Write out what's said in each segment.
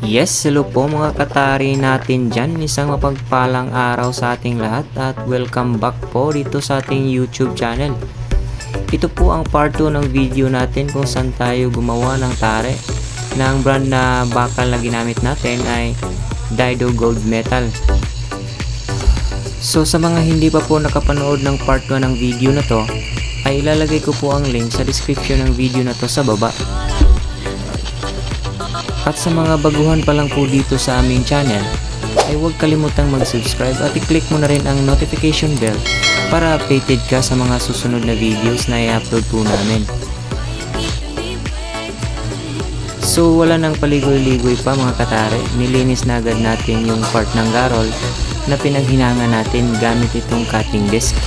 Yes, hello po mga katari natin dyan. Isang mapagpalang araw sa ating lahat at welcome back po dito sa ating YouTube channel. Ito po ang part 2 ng video natin kung saan tayo gumawa ng tare. Na ang brand na bakal na ginamit natin ay Daido Gold Metal. So sa mga hindi pa po nakapanood ng part 1 ng video na to, ay ilalagay ko po ang link sa description ng video na to sa baba. At sa mga baguhan pa lang po dito sa aming channel, ay huwag kalimutang mag-subscribe at i-click mo na rin ang notification bell para updated ka sa mga susunod na videos na i-upload po namin. So wala nang paligoy-ligoy pa mga katare, nilinis na agad natin yung part ng garol na pinaghinanga natin gamit itong cutting disc.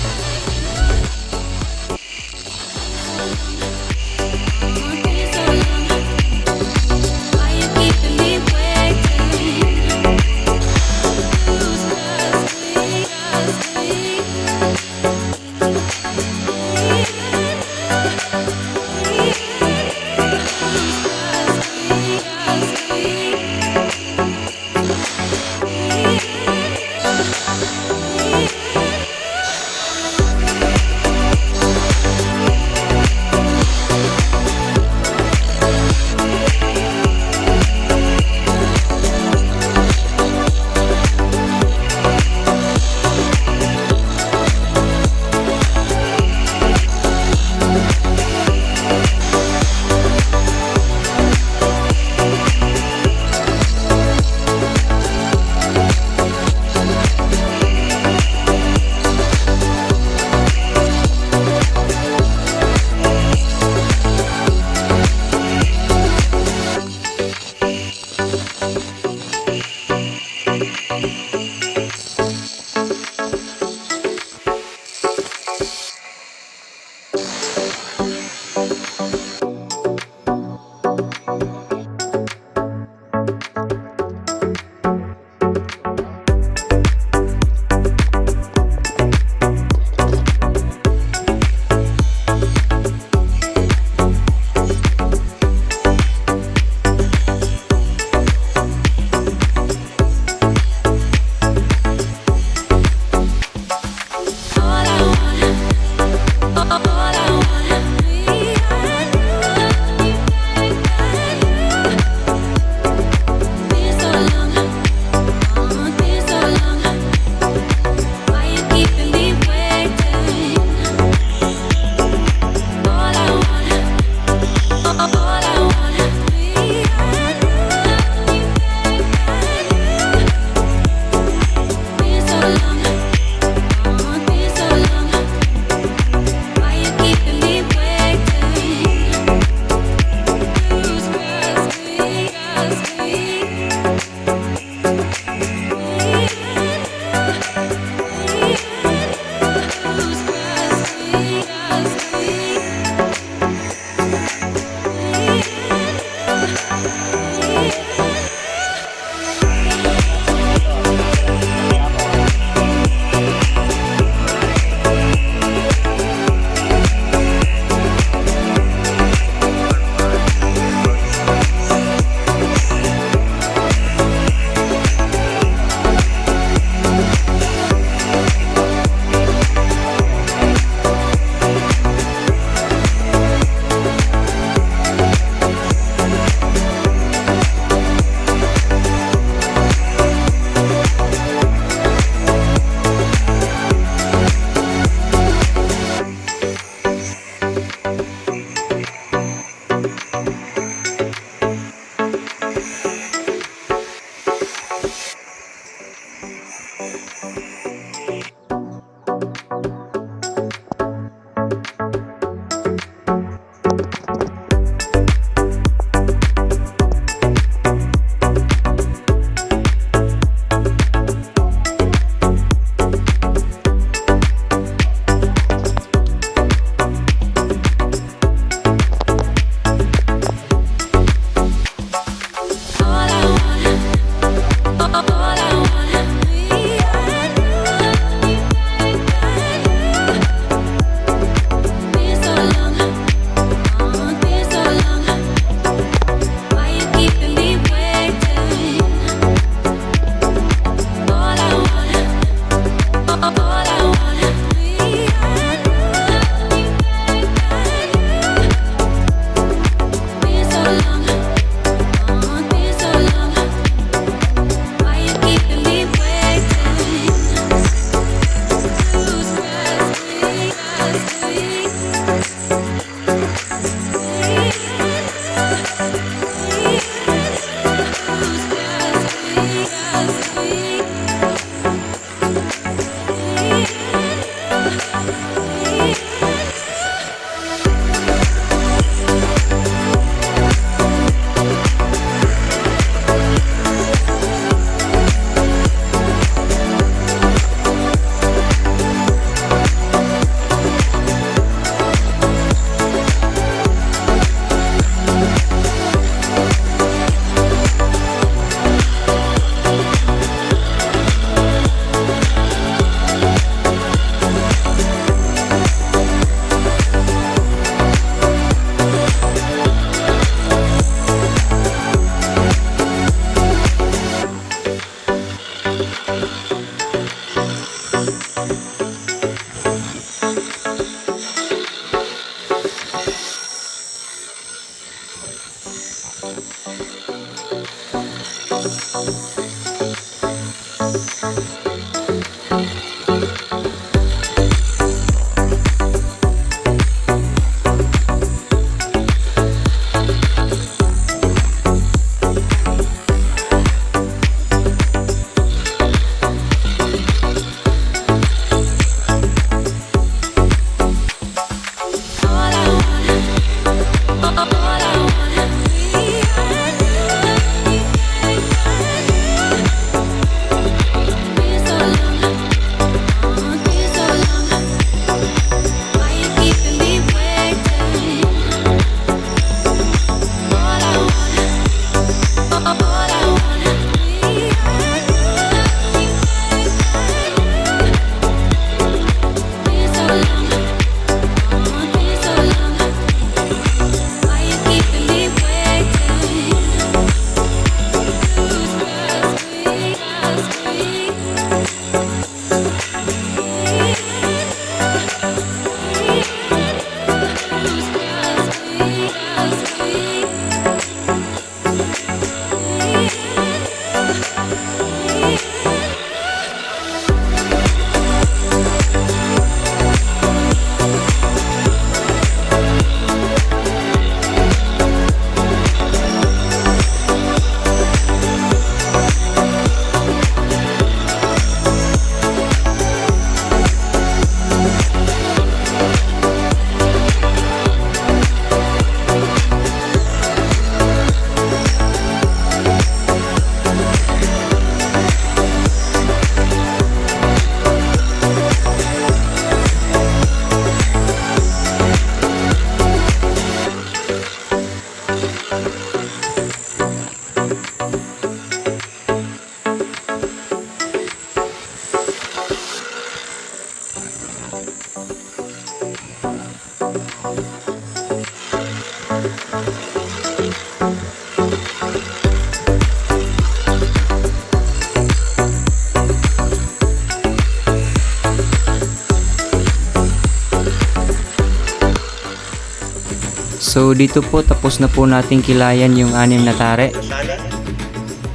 So dito po tapos na po natin kilayan yung 6 na tare.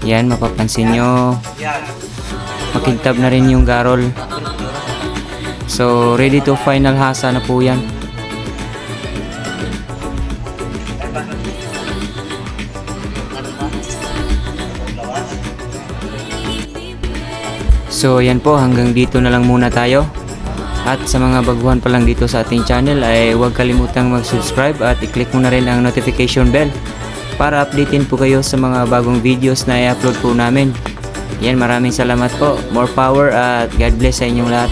Yan, mapapansin nyo. Makintab na rin yung garol. So ready to final hasa na po yan. So yan po, hanggang dito na lang muna tayo. At sa mga baguhan pa lang dito sa ating channel ay huwag kalimutang mag-subscribe at i-click mo na rin ang notification bell para updatein po kayo sa mga bagong videos na i-upload po namin. Yan, maraming salamat po. More power at God bless sa inyong lahat.